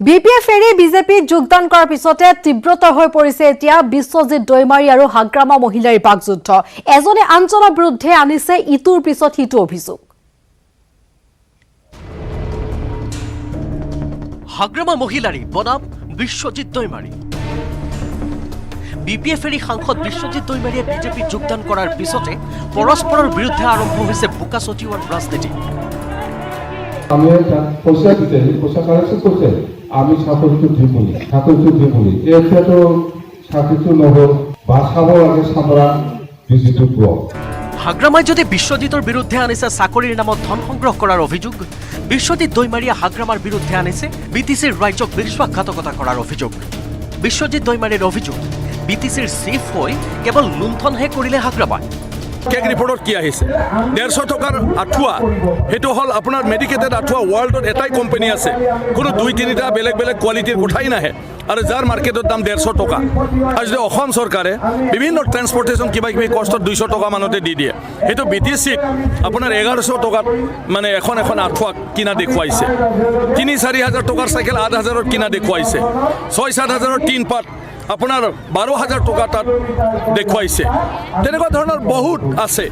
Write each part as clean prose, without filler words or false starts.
BPF এৰি বিজেপিত যোগদান কৰাৰ পিছতে তীব্ৰতৰ হৈ পৰিছে এতিয়া বিশ্বজিৎ দৈমাৰী আৰু হাগ্ৰামা মহিলাৰ বাকযুদ্ধ। এজনে আনজনৰ বিৰুদ্ধে আনিছে ইটোৰ পিছত সিটো অভিযোগ। হাগ্ৰামা মহিলাৰী বনাম বিশ্বজিৎ দৈমাৰী। বিপিএফ এৰি সাংসদ বিশ্বজিৎ দৈমাৰীয়ে বিজেপিত যোগদান কৰাৰ পিছতে পৰস্পৰৰ বিৰুদ্ধে আৰম্ভ হৈছে বোকা ছটিওৱাৰ ৰাজনীতি। আমি পইচা দিতে পইচা কালেকশন কৰতে আমি চাকৰিটো দিম বলি এতিয়াতো চাকৰিটো নহল বাছাব লাগে চামৰা বিজেপিটো ব্লক। হাগ্ৰামাই যদি বিশ্বজিতৰ বিৰুদ্ধে আনিছে চাকৰিৰ নামত ধন সংগ্ৰহ কৰাৰ অভিযোগ, বিশ্বজিৎ দৈমাৰীয়ে হাগ্ৰামাৰ বিৰুদ্ধে আনিছে বিটিচিৰ ৰাজ্যক বিশ্বাসঘাতকতা কৰাৰ অভিযোগ। বিশ্বজিৎ দৈমাৰীৰ অভিযোগ, বিটিচিৰ চিফ হৈ কেৱল লুণ্ঠনহে কৰিলে হাগ্ৰামাই। কেক ৰিপৰ্টত কি আহিছে 150 টকাৰ আঁঠুৱা, সেইটো হ'ল আপোনাৰ মেডিকেটেড আঁঠুৱা। ৱৰ্ল্ডত এটাই কোম্পানী আছে, কোনো 2-3টা বেলেগ বেলেগ কোৱালিটিৰ কথাই নাহে, আৰু যাৰ মাৰ্কেটৰ দাম 150 টকা। আৰু যদি অসম চৰকাৰে বিভিন্ন ট্ৰেন্সপৰ্টেশ্যন কিবা কিবি কষ্টত 200 টকা মানতে দি দিয়ে, সেইটো বিটিচিক আপোনাৰ 1100 টকাত মানে এখন আঁঠুৱা কিনা দেখুৱাইছে। 3-4 হাজাৰ টকাৰ চাইকেল 8,000ত কিনা দেখুৱাইছে। 6-7 হাজাৰৰ টিন পাত আপোনাৰ 12,000 টকা তাত দেখুৱাইছে। তেনেকুৱা ধৰণৰ বহুত আছে।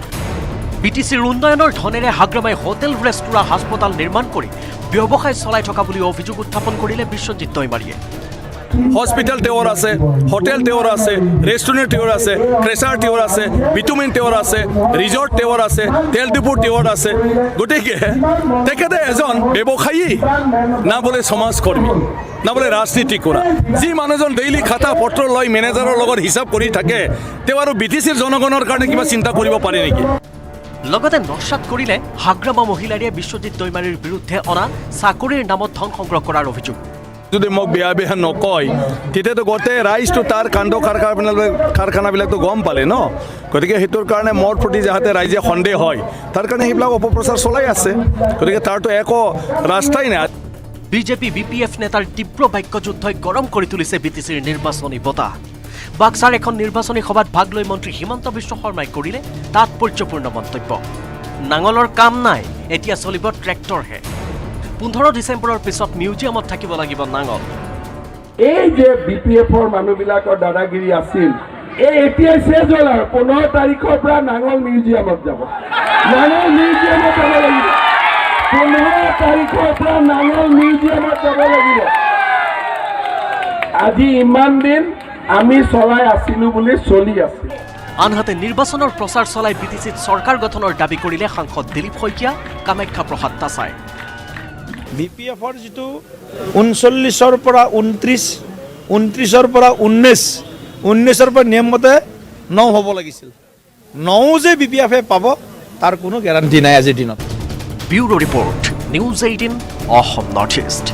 বিটিচিৰ উন্নয়নৰ ধনেৰে হাগ্ৰামাই হোটেল ৰেষ্টুৰাঁ হাস্পতাল নিৰ্মাণ কৰি ব্যৱসায় চলাই থকা বুলি অভিযোগ উত্থাপন কৰিলে বিশ্বজিৎ দৈমাৰীয়ে। হস্পিটেল তেওঁৰ আছে, হোটেল তেওঁৰ আছে, ৰেষ্টুৰেণ্ট তেওঁৰ আছে, ক্ৰেচাৰ তেওঁৰ আছে, বিটুমিন তেওঁৰ আছে, ৰিজৰ্ট তেওঁৰ আছে, তেল ডিপু তেওঁৰ আছে। গতিকে তেখেতে এজন ব্যৱসায়ী, না বোলে সমাজকৰ্মী, না বোলে ৰাজনীতি কৰা। যি মানুহজন ডেইলি খাতা পত্ৰ লৈ মেনেজাৰৰ লগত হিচাপ কৰি থাকে, তেওঁ আৰু বিটিচিৰ জনগণৰ কাৰণে কিবা চিন্তা কৰিব পাৰে নেকি? লগতে নস্যাৎ কৰিলে হাগ্ৰামা মহিলাৰীয়ে বিশ্বজিৎ দৈমাৰীৰ বিৰুদ্ধে অনা চাকৰিৰ নামত ধন সংগ্ৰহ কৰাৰ অভিযোগ। যদি মোক বেয়া নকয়, তেতিয়াতো গোটেই ৰাইজটো তাৰ কাণ্ড কাৰখানাবিলাকতো গম পালে ন। গতিকে সেইটোৰ কাৰণে মোৰ প্ৰতি যাতে ৰাইজে সন্দেহ হয়, তাৰ কাৰণে সেইবিলাক অপপ্ৰচাৰ চলাই আছে। গতিকে তাৰতো একো ৰাস্তাই নাই। বিজেপি বিপিএফ নেতাৰ তীব্ৰ বাক্যযুদ্ধই গৰম কৰি তুলিছে বিটিচিৰ নিৰ্বাচনী বতাহ। বাক্সাৰ এখন নিৰ্বাচনী সভাত ভাগ লৈ মন্ত্ৰী হিমন্ত বিশ্ব শৰ্মাই কৰিলে তাৎপৰ্যপূৰ্ণ মন্তব্য। নাঙলৰ কাম নাই, এতিয়া চলিব ট্ৰেক্টৰহে। 15 ডিচেম্বৰৰ পিছত মিউজিয়ামত থাকিব লাগিব নাঙল। এই যে বিপিএফৰ মানুহবিলাকৰ দাদাগিৰি আছিল, এতিয়াই শেষ হ'ল আৰু 15 তাৰিখৰ পৰা নাঙল মিউজিয়ামত যাব। নাঙল মিউজিয়ামত যাব লাগিব। 15 তাৰিখৰ পৰা নাঙল মিউজিয়ামত যাব লাগিব। আজি ইমান দিন আমি চলাই আছিলো বুলি চলি আছে। আনহাতে নিৰ্বাচনৰ প্ৰচাৰ চলাই বিটিচিত চৰকাৰ গঠনৰ দাবী কৰিলে সাংসদ দিলীপ শইকীয়া, কামাখ্যা প্ৰসাদ তাছাই। বিপিএফৰ যিটো 39ৰ পৰা 29, 29ৰ পৰা 19ৰ পৰা নিয়মমতে 9 হ'ব লাগিছিল। 9 যে বিপিএফে পাব তাৰ কোনো গেৰাণ্টি নাই আজিৰ দিনত। Bureau report, news 18 Assam north east.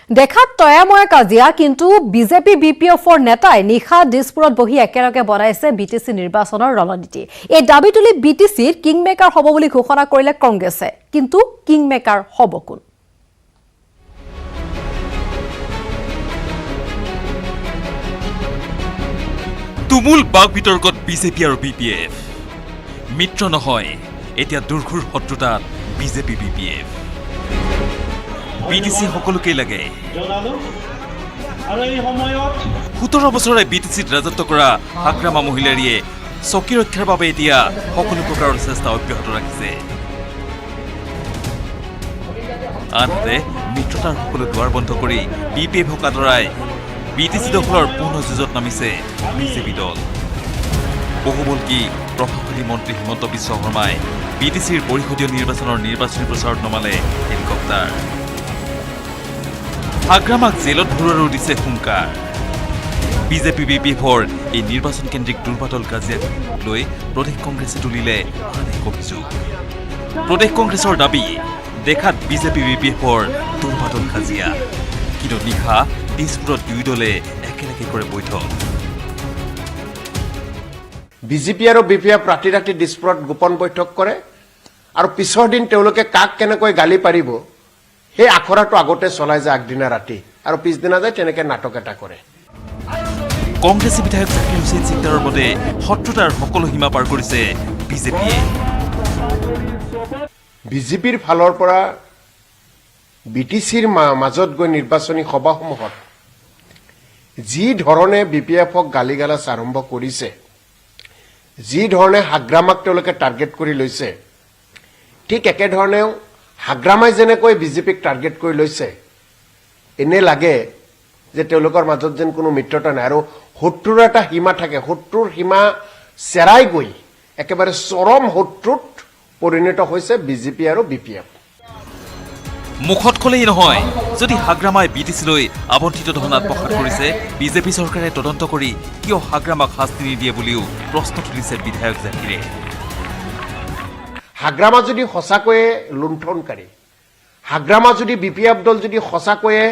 দেখাত তয়াময়া কাজিয়া, কিন্তু বিজেপি বিপিএফৰ নেতাই নিশা দিছপুৰত বহি একেলগে বনাইছে বিটিচি নিৰ্বাচনৰ ৰণনীতি। এই দাবী তুলি বিটিচিৰ কিংমেকাৰ হ'ব বুলি ঘোষণা কৰিলে কংগ্ৰেছে, কিন্তু কিংমেকাৰ হ'ব কোন? তুমুল বাক বিতৰ্কত বিজেপি আৰু বিপিএফ। মিত্ৰ নহয়, এতিয়া দুৰ্ঘুৰ শত্ৰুতাত বিজেপি বিপিএফ। বিটিচি সকলোকেই লাগে। 17 বছৰে বিটিচিত ৰাজত্ব কৰা হাগ্ৰামা মহিলাৰীয়ে চকী ৰক্ষাৰ বাবে এতিয়া সকলো প্ৰকাৰৰ চেষ্টা অব্যাহত ৰাখিছে। আনহাতে মিত্ৰতাৰ সকলো দুৱাৰ বন্ধ কৰি বিপিএফক আদৰাই বিটিচি দখলৰ পূৰ্ণ যুঁজত নামিছে বিজেপি দল। বহুবল্কী প্ৰশাসনিক মন্ত্ৰী হিমন্ত বিশ্ব শৰ্মাই বিটিচিৰ পৰিষদীয় নিৰ্বাচনৰ নিৰ্বাচনী প্ৰচাৰত নমালে হেলিকপ্টাৰ। হাগ্ৰামাক জেলত ভৰোৱাৰো দিছে হুংকাৰ। বিজেপি বিপিএফৰ এই নিৰ্বাচন কেন্দ্ৰিক দুৰ্বাতল কাজিয়াক লৈ প্ৰদেশ কংগ্ৰেছে তুলিলে আন এক অভিযোগ। প্ৰদেশ কংগ্ৰেছৰ দাবী, দেখাত বিজেপি বিপিএফৰ দুৰ্বাতল কাজিয়া, কিন্তু নিশা দিছপুৰত দুই দলে একেলগে কৰে বৈঠক। বিজেপি আৰু বিপিএফ ৰাতি ৰাতি দিছপুৰত গোপন বৈঠক কৰে, আৰু পিছৰ দিন তেওঁলোকে কাক কেনেকৈ গালি পাৰিব সেই আখৰাটো আগতে চলাই যায় আগদিনা ৰাতি, আৰু পিছদিনা যায় তেনেকে নাটক এটা কৰে। কংগ্ৰেছী বিধায়ক জাকিৰ হুছেইন চিকদাৰৰ মতে শত্ৰুতাৰ সকলো সীমা পাৰ কৰিছে বিজেপিয়ে। বিজেপিৰ ফালৰ পৰা BTCৰ মাজত গৈ নিৰ্বাচনী সভাসমূহত যি ধৰণে BPFক গালিগালাজ আৰম্ভ কৰিছে, যি ধৰণে হাগ্ৰামাক তেওঁলোকে টাৰ্গেট কৰি লৈছে, ঠিক একেধৰণেও হাগ্ৰামাই যেনেকৈ বিজেপিক টাৰ্গেট কৰি লৈছে, এনে লাগে যে তেওঁলোকৰ মাজত যেন কোনো মিত্ৰতা নাই আৰু শত্ৰুৰ এটা সীমা থাকে। শত্ৰুৰ সীমা চেৰাই গৈ একেবাৰে চৰম শত্ৰুত পৰিণত হৈছে বিজেপি আৰু BPF। মুখত ক'লেই নহয়, যদি হাগ্ৰামাই BTCলৈ আবণ্টিত ধন আত্মসাৎ কৰিছে, বিজেপি চৰকাৰে তদন্ত কৰি কিয় হাগ্ৰামাক শাস্তি নিদিয়ে বুলিও প্ৰশ্ন তুলিছে বিধায়ক জাকিৰে। হাগ্ৰামা যদি সঁচাকৈয়ে লুণ্ঠনকাৰী, হাগ্ৰামা যদি BPF দল যদি সঁচাকৈয়ে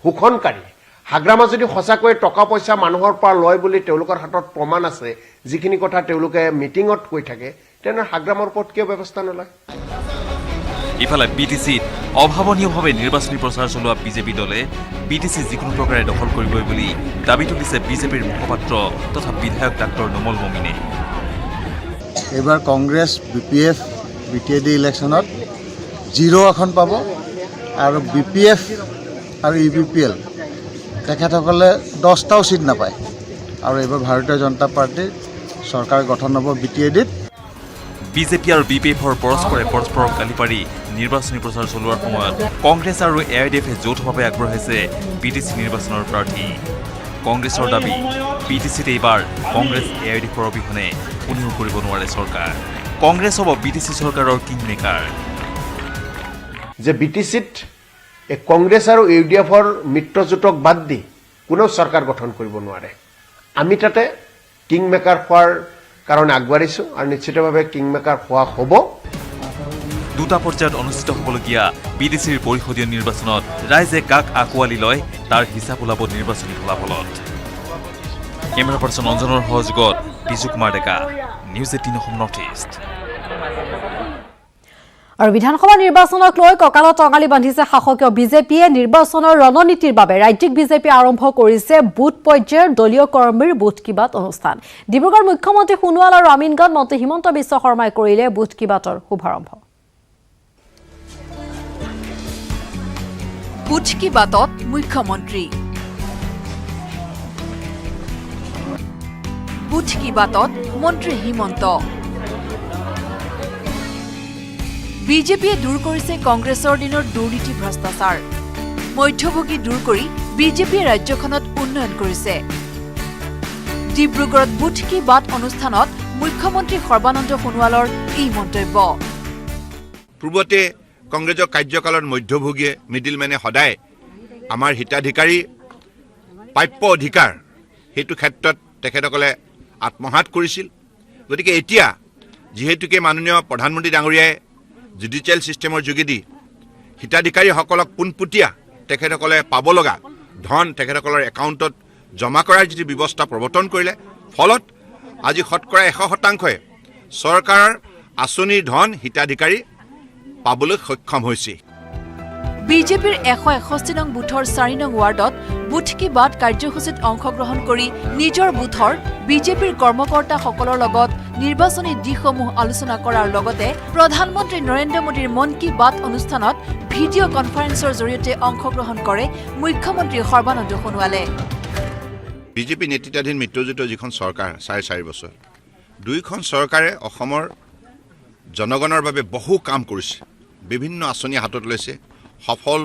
শোষণকাৰী, হাগ্ৰামা যদি সঁচাকৈয়ে টকা পইচা মানুহৰ পৰা লয় বুলি তেওঁলোকৰ হাতত প্ৰমাণ আছে, যিখিনি কথা তেওঁলোকে মিটিঙত কৈ থাকে, তেনে হাগ্ৰামৰ ওপৰত কিয় ব্যৱস্থা নলয়? ইফালে BTCত অভাৱনীয়ভাৱে নিৰ্বাচনী প্ৰচাৰ চলোৱা বিজেপি দলে BTC যিকোনো প্ৰকাৰে দখল কৰিবই বুলি দাবী তুলিছে বিজেপিৰ মুখপাত্ৰ তথা বিধায়ক ডাক্তৰ নোমল মমিনে। এইবাৰ কংগ্ৰেছ BPF BTAD ইলেকশ্যনত 0 এখন পাব আৰু BPF আৰু UPPL তেখেতসকলে 10টাও চিট নাপায় আৰু এইবাৰ ভাৰতীয় জনতা পাৰ্টীৰ চৰকাৰ গঠন হ'ব BTADত। বিজেপি আৰু BPFৰ পৰস্পৰক গালি পাৰি নিৰ্বাচনী প্ৰচাৰ চলোৱাৰ সময়ত কংগ্ৰেছ আৰু AIDFে যৌথভাৱে আগবঢ়াইছে BTC নিৰ্বাচনৰ প্ৰাৰ্থী। কংগ্ৰেছৰ দাবী, BTCত এইবাৰ কংগ্ৰেছ AIDFৰ অবিহনে কোনেও কৰিব নোৱাৰে চৰকাৰ। কংগ্ৰেছ হ'ব BTC চৰকাৰৰ কিং মেকাৰ। যে BTCত কংগ্ৰেছ আৰু UDFৰ মিত্ৰজোঁটক বাদ দি কোনেও চৰকাৰ গঠন কৰিব নোৱাৰে। আমি তাতে কিং মেকাৰ হোৱাৰ কাৰণে আগবাঢ়িছোঁ আৰু নিশ্চিতভাৱে কিং মেকাৰ হোৱা হ'ব। দুটা পৰ্যায়ত অনুষ্ঠিত হ'বলগীয়া BTCৰ পৰিষদীয় নিৰ্বাচনত ৰাইজে কাক আঁকোৱালি লয় তাৰ হিচাপ ওলাব নিৰ্বাচনী ফলাফলত। কেমেৰা পাৰ্চন অঞ্জনৰ সহযোগত Biju Kumar Deka, news 18 Assam north east. আৰু বিধানসভা নিৰ্বাচনক লৈ কঁকালত টঙালি বান্ধিছে শাসকীয় বিজেপিয়ে। নিৰ্বাচনৰ ৰণনীতিৰ বাবে ৰাজ্যিক বিজেপি আৰম্ভ কৰিছে বুথ পৰ্যায়ৰ দলীয় কৰ্মীৰ বুথ কি বাত অনুষ্ঠান। ডিব্ৰুগড় মুখ্যমন্ত্ৰী সোণোৱাল আৰু আমিনগাঁৱত মন্ত্ৰী হিমন্ত বিশ্ব শৰ্মাই কৰিলে বুথ কি বাতৰ শুভাৰম্ভ। বুথ কি বাতত মুখ্যমন্ত্ৰী, বুথ কি বাতত মন্ত্ৰী হিমন্ত। বিজেপিয়ে দূৰ কৰিছে কংগ্ৰেছৰ দিনৰ দুৰ্নীতি ভ্ৰষ্টাচাৰ। মধ্যভোগী দূৰ কৰি বিজেপিয়ে ৰাজ্যখনত উন্নয়ন কৰিছে। ডিব্ৰুগড়ত বুথ কি বাত অনুষ্ঠানত মুখ্যমন্ত্ৰী সৰ্বানন্দ সোণোৱালৰ এই মন্তব্য। পূৰ্বতে কংগ্ৰেছৰ কাৰ্যকালত মধ্যভোগীয়ে মিডিলমেনে সদায় আমাৰ হিতাধিকাৰী প্ৰাপ্য অধিকাৰ সেইটো ক্ষেত্ৰত তেখেতসকলে আত্মহাত কৰিছিল। গতিকে এতিয়া যিহেতুকে মাননীয় প্ৰধানমন্ত্ৰী ডাঙৰীয়াই জুডিচিয়েল ছিষ্টেমৰ যোগেদি হিতাধিকাৰীসকলক পোনপটীয়া তেখেতসকলে পাব লগা ধন তেখেতসকলৰ একাউণ্টত জমা কৰাৰ যিটো ব্যৱস্থা প্ৰৱৰ্তন কৰিলে, ফলত আজি শতকৰা 100% চৰকাৰৰ আঁচনিৰ ধন হিতাধিকাৰী পাবলৈ সক্ষম হৈছে। বিজেপিৰ 161 নং বুথৰ 4 নং ৱাৰ্ডত বুথ কি বাত কাৰ্যসূচীত অংশগ্ৰহণ কৰি নিজৰ বুথৰ বিজেপিৰ কৰ্মকৰ্তাসকলৰ লগত নিৰ্বাচনী দিশসমূহ আলোচনা কৰাৰ লগতে প্ৰধানমন্ত্ৰী নৰেন্দ্ৰ মোদীৰ মন কি বাত অনুষ্ঠানত ভিডিঅ' কনফাৰেন্সৰ জৰিয়তে অংশগ্ৰহণ কৰে মুখ্যমন্ত্ৰী সৰ্বানন্দ সোণোৱালে। বিজেপি নেতৃত্বাধীন মিত্ৰজোঁটৰ যিখন চৰকাৰ 4.5 বছৰ, দুয়োখন চৰকাৰে অসমৰ জনগণৰ বাবে বহু কাম কৰিছে, বিভিন্ন আঁচনি হাতত লৈছে, সফল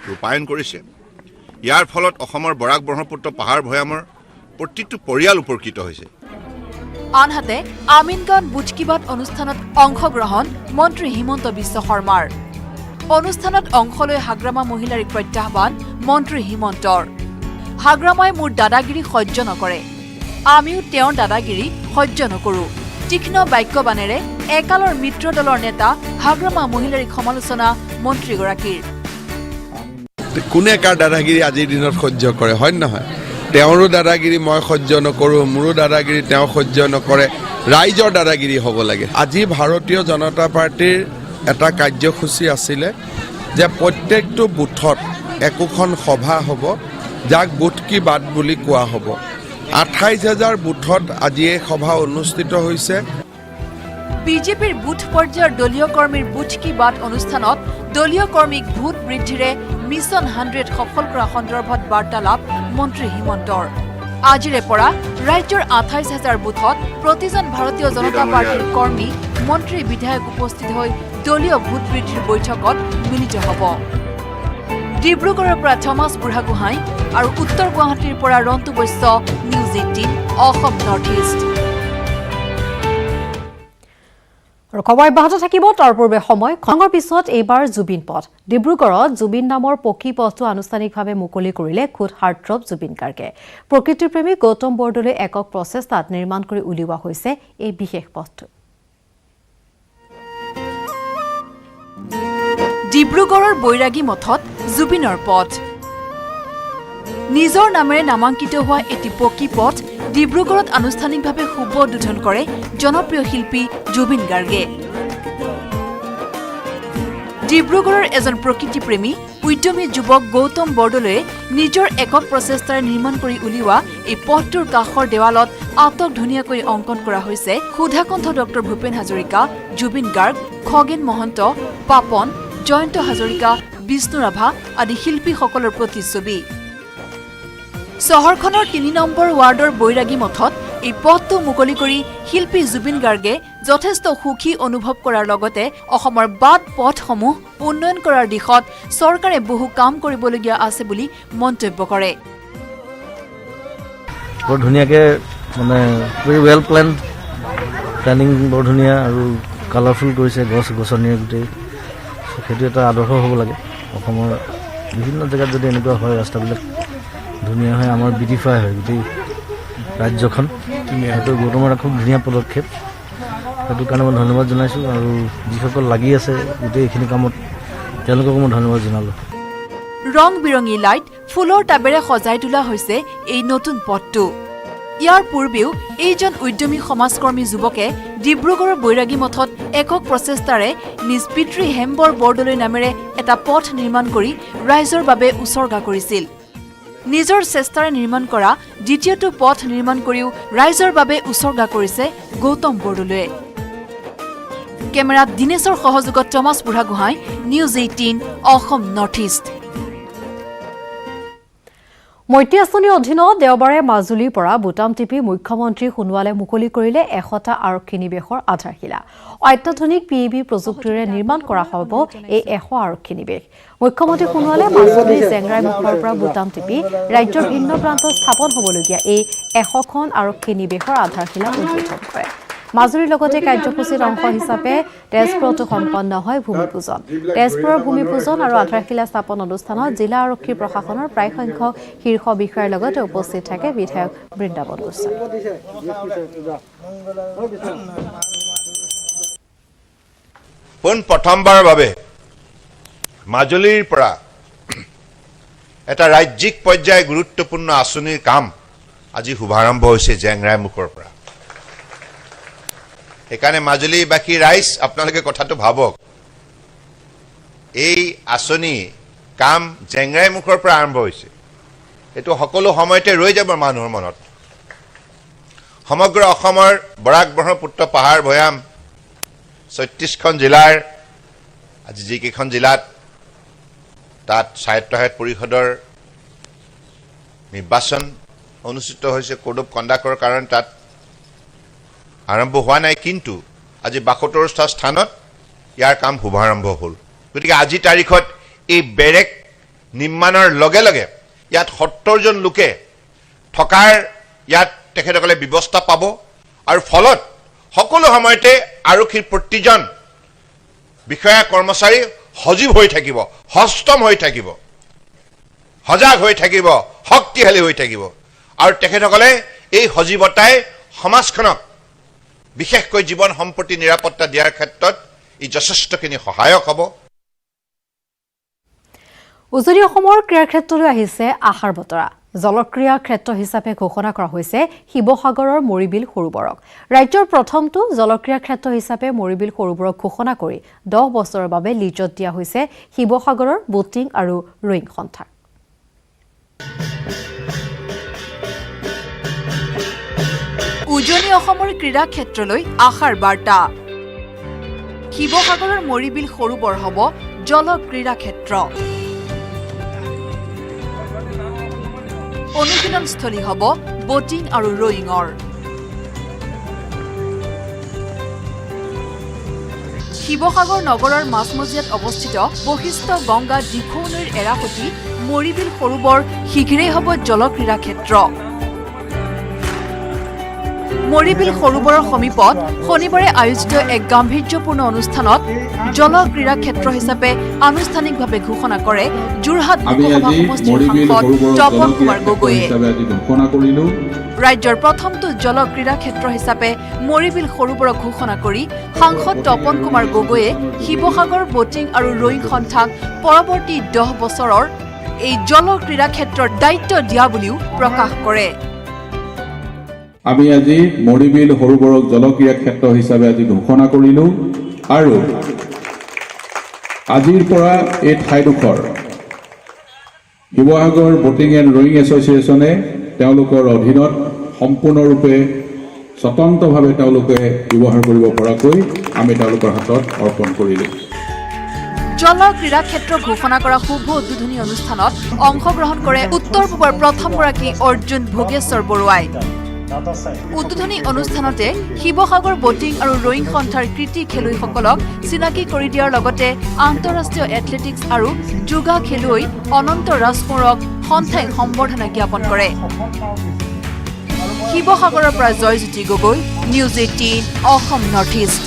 ৰূপায়ণ কৰিছে। ইয়াৰ ফলত অসমৰ বৰাক ব্ৰহ্মপুত্ৰ পাহাৰ ভৈয়ামৰ প্ৰতিটো পৰিয়াল উপকৃত হৈছে। আনহাতে আমিনগাঁৱত বুথ কি বাত অনুষ্ঠানত অংশগ্ৰহণ মন্ত্ৰী হিমন্ত বিশ্ব শৰ্মাৰ। অনুষ্ঠানত অংশ লৈ হাগ্ৰামা মহিলাৰ প্ৰত্যাহ্বান মন্ত্ৰী হিমন্তৰ। হাগ্ৰামাই মোৰ দাদাগিৰি সহ্য নকৰে, আমিও তেওঁৰ দাদাগিৰি সহ্য নকৰোঁ। তীক্ষ্ণ বাক্যবাণেৰে একালৰ মিত্ৰ দলৰ নেতা হাগ্ৰামা মহিলাৰ সমালোচনা মন্ত্ৰীগৰাকীৰ। কোনে কাৰ দাদাগিৰি আজিৰ দিনত সহ্য কৰে, হয় নহয়? তেওঁৰো দাদাগিৰি মই সহ্য নকৰোঁ, মোৰো দাদাগিৰি তেওঁ সহ্য নকৰে। ৰাইজৰ দাদাগিৰি হ'ব লাগে। আজি ভাৰতীয় জনতা পাৰ্টীৰ এটা কাৰ্যসূচী আছিলে যে প্ৰত্যেকটো বুথত একোখন সভা হ'ব, যাক বুথ কি বাত বুলি কোৱা হ'ব। 28,000 বুথত আজি এই সভা অনুষ্ঠিত হৈছে। বিজেপিৰ বুথ পৰ্যায়ৰ দলীয় কৰ্মীৰ বুথ কি বাত অনুষ্ঠানত দলীয় কৰ্মীক ভোট বৃদ্ধিৰে মিছন 100 সফল কৰা সন্দৰ্ভত বাৰ্তালাপ মন্ত্ৰী হিমন্তৰ। আজিৰে পৰা ৰাজ্যৰ 28,000 বুথত প্ৰতিজন ভাৰতীয় জনতা পাৰ্টিৰ কৰ্মী মন্ত্ৰী বিধায়ক উপস্থিত হৈ দলীয় ভোট বৃদ্ধিৰ বৈঠকত মিলিত হ'ব। ডিব্ৰুগড়ৰ পৰা থমাছ বুঢ়াগোহাঁই আৰু উত্তৰ গুৱাহাটীৰ পৰা Rantu Baishya, news 18 Assam north east. আৰু খবৰ অব্যাহত থাকিব। তাৰ পূৰ্বে সময় খনৰ পিছত এইবাৰ জুবিন পথ। ডিব্ৰুগড়ত জুবিন নামৰ পকী পথটো আনুষ্ঠানিকভাৱে মুকলি কৰিলে খুদ হাৰ্টথ্ৰব জুবিন গাৰ্গে। প্ৰকৃতিপ্ৰেমী গৌতম বৰদলৈ একক প্ৰচেষ্টাত নিৰ্মাণ কৰি উলিওৱা হৈছে এই বিশেষ পথটো। ডিব্ৰুগড়ৰ বৈৰাগী মঠত জুবিনৰ পথ। নিজৰ নামেৰে নামাংকিত হোৱা এটি পকী পথ ডিব্ৰুগড়ত আনুষ্ঠানিকভাৱে শুভ উদ্বোধন কৰে জনপ্ৰিয় শিল্পী জুবিন গাৰ্গে। ডিব্ৰুগড়ৰ এজন প্ৰকৃতিপ্ৰেমী উদ্যমী যুৱক গৌতম বৰদলৈয়ে নিজৰ একক প্ৰচেষ্টাৰে নিৰ্মাণ কৰি উলিওৱা এই পথটোৰ কাষৰ দেৱালত আটক ধুনীয়াকৈ অংকন কৰা হৈছে সুধাকণ্ঠ ডক্টৰ ভূপেন হাজৰিকা, জুবিন গাৰ্গ, খগেন মহন্ত, পাপন, জয়ন্ত হাজৰিকা, বিষ্ণু ৰাভা আদি শিল্পীসকলৰ প্ৰতিচ্ছবি। চহৰখনৰ ৩ নম্বৰ ৱাৰ্ডৰ বৈৰাগী মঠত এই পথটো মুকলি কৰি শিল্পী জুবিন গাৰ্গে যথেষ্ট সুখী অনুভৱ কৰাৰ লগতে অসমৰ বাট পথসমূহ উন্নয়ন কৰাৰ দিশত চৰকাৰে বহু কাম কৰিবলগীয়া আছে বুলি মন্তব্য কৰে। বৰ ধুনীয়াকৈ মানে ভেৰি ৱেল প্লেনিং বৰ ধুনীয়া আৰু কালাৰফুল কৰিছে গছ গছনিৰে গোটেই। সেইটো এটা আদৰ্শ হ'ব লাগে। অসমৰ বিভিন্ন জেগাত যদি এনেকুৱা হয় ৰাস্তাবিলাক ধুনীয়া হয়, আমাৰ বিউটিফাই হয় গোটেই ৰাজ্যখন। সেইটো গৌতমৰ এটা খুব ধুনীয়া পদক্ষেপ। সেইটো কাৰণে মই ধন্যবাদ জনাইছোঁ আৰু যিসকল লাগি আছে গোটেই এইখিনি কামত তেওঁলোককো মই ধন্যবাদ জনালোঁ। ৰং বিৰঙী লাইট, ফুলৰ টাবেৰে সজাই তোলা হৈছে এই নতুন পথটো। ইয়াৰ পূৰ্বেও এইজন উদ্যমী সমাজকৰ্মী যুৱকে ডিব্ৰুগড়ৰ বৈৰাগী মঠত একক প্ৰচেষ্টাৰে নিজ পিতৃ হেম্বৰ বৰদলৈ নামেৰে এটা পথ নিৰ্মাণ কৰি ৰাইজৰ বাবে উচৰ্গা কৰিছিল। নিজৰ চেষ্টাৰে নিৰ্মাণ কৰা দ্বিতীয়টো পথ নিৰ্মাণ কৰিও ৰাইজৰ বাবে উচৰ্গা কৰিছে গৌতম বৰদলৈয়ে। কেমেৰাত দীনেশৰ সহযোগত Thomas Buragohain, news 18 Assam north east. মৈত্ৰী আঁচনিৰ অধীনত দেওবাৰে মাজুলীৰ পৰা বুটাম টিপি মুখ্যমন্ত্ৰী সোণোৱালে মুকলি কৰিলে 100টা আৰক্ষী নিৱেশৰ আধাৰশিলা। অত্যাধুনিক PEB প্ৰযুক্তিৰে নিৰ্মাণ কৰা হ'ব এই 100 আৰক্ষী নিৱেশ। মুখ্যমন্ত্ৰী সোণোৱালে মাজুলীৰ জেংৰাই মুখৰ পৰা বুটাম টিপি ৰাজ্যৰ ভিন্ন প্ৰান্তত স্থাপন হ'বলগীয়া এই 100খন আৰক্ষী নিৱেশৰ আধাৰশিলা উদ্বোধন কৰে। মাজুলীৰ লগতে কাৰ্যসূচীৰ অংশ হিচাপে তেজপুৰতো সম্পন্ন হয় ভূমিপূজন। তেজপুৰৰ ভূমিপূজন আৰু আধাৰশিলা স্থাপন অনুষ্ঠানত জিলা আৰক্ষী প্ৰশাসনৰ প্ৰায় সংখ্যক শীৰ্ষ বিষয়াৰ লগতে উপস্থিত থাকে বিধায়ক বৃন্দাবন গোস্বামী। প্ৰথমবাৰৰ বাবে মাজুলীৰ পৰা এটা ৰাজ্যিক পৰ্যায়ৰ গুৰুত্বপূৰ্ণ আঁচনিৰ কাম আজি শুভাৰম্ভ হৈছে জেংৰাই মুখৰ পৰা। সেইকাৰণে মাজুলীবাসী ৰাইজ আপোনালোকে কথাটো ভাবক, এই আঁচনি কাম জেংৰাই মুখৰ পৰা আৰম্ভ হৈছে। এইটো সকলো সময়তে ৰৈ যাব মানুহৰ মনত। সমগ্ৰ অসমৰ বৰাক ব্ৰহ্মপুত্ৰ পাহাৰ ভৈয়াম 36খন জিলাৰ আজি যিকেইখন জিলাত তাত স্বায়ত্তশাসিত পৰিষদৰ নিৰ্বাচন অনুষ্ঠিত হৈছে, কোড অফ কণ্ডাক্টৰ কাৰণে তাত আৰম্ভ হোৱা নাই, কিন্তু আজি 72টা স্থানত ইয়াৰ কাম শুভাৰম্ভ হ'ল। গতিকে আজি তাৰিখত এই বেৰেক নিৰ্মাণৰ লগে লগে ইয়াত 70 জন লোকে থকাৰ ইয়াত তেখেতসকলে ব্যৱস্থা পাব আৰু ফলত সকলো সময়তে আৰক্ষীৰ প্ৰতিজন বিষয়া কৰ্মচাৰী সজীৱ হৈ থাকিব, সষ্টম হৈ থাকিব, সজাগ হৈ থাকিব, শক্তিশালী হৈ থাকিব আৰু তেখেতসকলে এই সজীৱতাই সমাজখনক বিশেষকৈ জীৱন সম্পত্তি নিৰাপত্তা দিয়াৰ ক্ষেত্ৰত ই যথেষ্টখিনি সহায়ক হ'ব। উজনি অসমৰ ক্ৰীড়া ক্ষেত্ৰলৈ আহিছে আশাৰ বতৰা। জলক্ৰীড়া ক্ষেত্ৰ হিচাপে ঘোষণা কৰা হৈছে শিৱসাগৰৰ মৰিবিল সৰোবৰক। ৰাজ্যৰ প্ৰথমটো জলক্ৰীড়া ক্ষেত্ৰ হিচাপে মৰিবিল সৰোবৰক ঘোষণা কৰি 10 বছৰৰ বাবে লিজত দিয়া হৈছে শিৱসাগৰৰ বটিং আৰু ৰয়িং সন্থাক। উজনি অসমৰ ক্ৰীড়া ক্ষেত্ৰলৈ আশাৰ বাৰ্তা। শিৱসাগৰৰ মৰিবিল সৰোবৰ হ'ব জল ক্ৰীড়া ক্ষেত্ৰ। অনুশীলনস্থলী হ'ব বটিং আৰু ৰয়িঙৰ। শিৱসাগৰ নগৰৰ মাজমজিয়াত অৱস্থিত বশিষ্ঠ গংগা দিখৌ নৈৰ এৰাসতি মৰিবিল সৰোবৰ শীঘ্ৰেই হ'ব জলক্ৰীড়া ক্ষেত্ৰ। মৰিবিল সৰোবৰৰ সমীপত শনিবাৰে আয়োজিত এক গাম্ভীৰ্যপূৰ্ণ অনুষ্ঠানত জলক্ৰীড়া ক্ষেত্ৰ হিচাপে আনুষ্ঠানিকভাৱে ঘোষণা কৰে যোৰহাট লোকসভা সমষ্টিৰ সাংসদ তপন কুমাৰ গগৈয়ে। ৰাজ্যৰ প্ৰথমটো জলক্ৰীড়া ক্ষেত্ৰ হিচাপে মৰিবিল সৰোবৰক ঘোষণা কৰি সাংসদ তপন কুমাৰ গগৈয়ে শিৱসাগৰ বটিং আৰু ৰয়িং সন্থাক পৰৱৰ্তী 10 বছৰৰ এই জলক্ৰীড়া ক্ষেত্ৰৰ দায়িত্ব দিয়া বুলিও প্ৰকাশ কৰে। আমি আজি মৰিবিল সৰোবৰক জলক্ৰীড়া ক্ষেত্ৰ হিচাপে আজি ঘোষণা কৰিলোঁ আৰু আজিৰ পৰা এই ঠাইডোখৰ শিৱসাগৰ বটিং এণ্ড ৰয়িং এছ'চিয়েশ্যনে তেওঁলোকৰ অধীনত সম্পূৰ্ণৰূপে স্বতন্ত্ৰভাৱে তেওঁলোকে ব্যৱহাৰ কৰিব পৰাকৈ আমি তেওঁলোকৰ হাতত অৰ্পণ কৰিলোঁ। জল ক্ৰীড়া ক্ষেত্ৰ ঘোষণা কৰা শুভ উদ্বোধনী অনুষ্ঠানত অংশগ্ৰহণ কৰে উত্তৰ পূবৰ প্ৰথমগৰাকী অৰ্জুন ভোগেশ্বৰ বৰুৱাই। উদ্বোধনী অনুষ্ঠানতে শিৱসাগৰ বটিং আৰু ৰয়িং সন্থাৰ কৃতি খেলুৱৈসকলক চিনাকি কৰি দিয়াৰ লগতে আন্তঃৰাষ্ট্ৰীয় এথলেটিক্স আৰু যোগা খেলুৱৈ অনন্ত ৰাজকোঁৱৰক সন্থাই সম্বৰ্ধনা জ্ঞাপন কৰে। শিৱসাগৰৰ পৰা Joyjyoti Gogoi, news 18 Assam north east.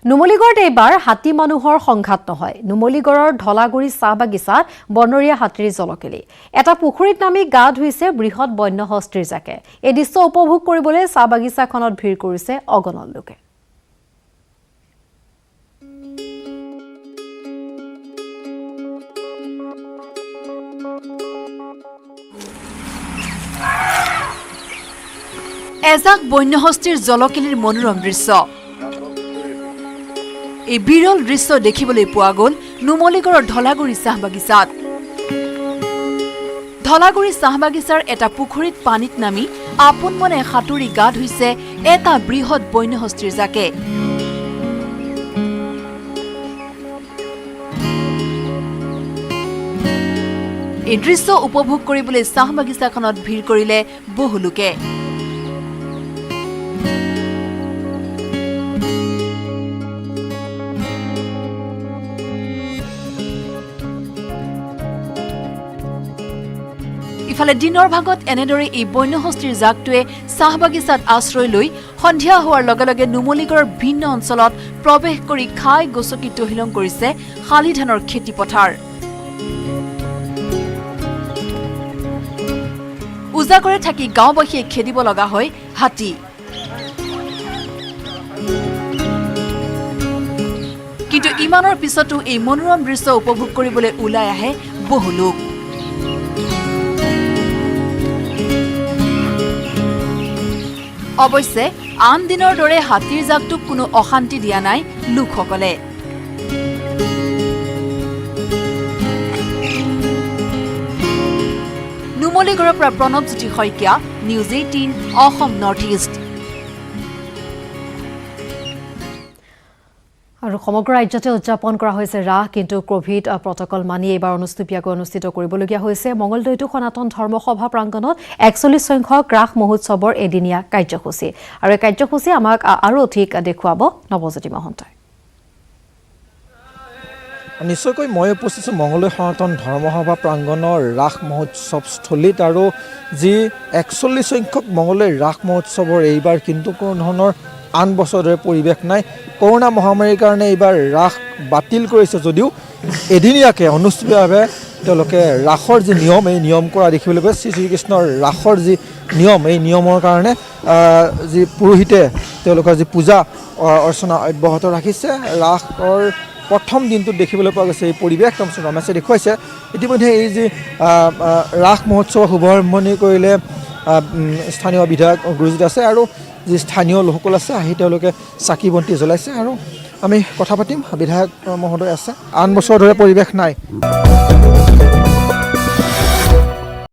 নুমলীগড়ত এইবাৰ হাতী মানুহৰ সংঘাত নহয়। নুমলীগড়ৰ ধলাগুৰি চাহ বাগিচাত বনৰীয়া হাতীৰ জলকেলি। এটা পুখুৰীত নামি গা ধুইছে বৃহৎ বন্য হস্তীৰ জাকে। এই দৃশ্য উপভোগ কৰিবলৈ চাহ বাগিচাখনত ভিৰ কৰিছে অগণন লোকে। এজাক বন্য হস্তীৰ জলকেলিৰ মনোৰম দৃশ্য। এই বিৰল দৃশ্য দেখিবলৈ পোৱা গ'ল নুমলীগড়ৰ ধলাগুৰি চাহ বাগিচাত। ধলাগুৰি চাহ বাগিচাৰ এটা পুখুৰীত পানীত নামি আপোন মনে সাঁতুৰি গা ধুইছে এটা বৃহৎ বন্য হস্তীৰ জাকে। এই দৃশ্য উপভোগ কৰিবলৈ চাহ বাগিচাখনত ভিৰ কৰিলে বহু লোকে। ইফালে দিনৰ ভাগত এনেদৰে এই বন্য হস্তীৰ জাকটোৱে চাহ বাগিচাত আশ্ৰয় লৈ সন্ধিয়া হোৱাৰ লগে লগে নুমলীগড়ৰ ভিন্ন অঞ্চলত প্ৰৱেশ কৰি খাই গছকি তহিলং কৰিছে শালি ধানৰ খেতি পথাৰ। উজাগৰে থাকি গাঁওবাসীয়ে খেদিব লগা হয় হাতী। কিন্তু ইমানৰ পিছতো এই মনোৰম দৃশ্য উপভোগ কৰিবলৈ ওলাই আহে বহু লোক। অৱশ্যে আন দিনৰ দৰে হাতীৰ জাকটোক কোনো অশান্তি দিয়া নাই লোকসকলে। নুমলীগড়ৰ পৰা Pranabjyoti Saikia, news 18 Assam north east. আৰু সমগ্ৰ ৰাজ্যতে উদযাপন কৰা হৈছে ৰাস, কিন্তু কোভিড প্ৰটকল মানি এইবাৰ অনুষ্টুপীয়াকৈ অনুষ্ঠিত কৰিবলগীয়া হৈছে। মঙলদৈতো সনাতন ধৰ্মসভা প্ৰাংগণত 41 সংখ্যক ৰাস মহোৎসৱৰ এদিনীয়া কাৰ্যসূচী। আৰু এই কাৰ্যসূচী আমাক আৰু অধিক দেখুৱাব নৱজ্যোতি মহন্তই। নিশ্চয়কৈ মই উপস্থিত আছোঁ মঙলদৈ সনাতন ধৰ্মসভা প্ৰাংগণৰ ৰাস মহোৎসৱস্থলীত। আৰু যি 41 সংখ্যক মঙলদৈ ৰাস মহোৎসৱৰ এইবাৰ কিন্তু কোনো ধৰণৰ আন বছৰৰ দৰে পৰিৱেশ নাই। কৰোণা মহামাৰীৰ কাৰণে এইবাৰ ৰাস বাতিল কৰিছে যদিও এদিনীয়াকৈ অনুষ্ঠিতভাৱে তেওঁলোকে ৰাসৰ যি নিয়ম, এই নিয়ম কৰা দেখিবলৈ পাইছে। শ্ৰীকৃষ্ণৰ ৰাসৰ যি নিয়ম, এই নিয়মৰ কাৰণে যি পুৰোহিতে তেওঁলোকৰ যি পূজা অৰ্চনা অব্যাহত ৰাখিছে। ৰাসৰ প্ৰথম দিনটোত দেখিবলৈ পোৱা গৈছে এই পৰিৱেশ ৰমেশে দেখুৱাইছে। ইতিমধ্যে এই যি ৰাস মহোৎসৱৰ শুভাৰম্ভণি কৰিলে স্থানীয় বিধায়ক গুৰুজিত আছে আৰু যি স্থানীয় লোকসকল আছে আহি তেওঁলোকে চাকি বন্তি জ্বলাইছে। আৰু আমি কথা পাতিম, বিধায়ক মহোদয় আছে। আন বছৰৰ দৰে পৰিৱেশ নাই।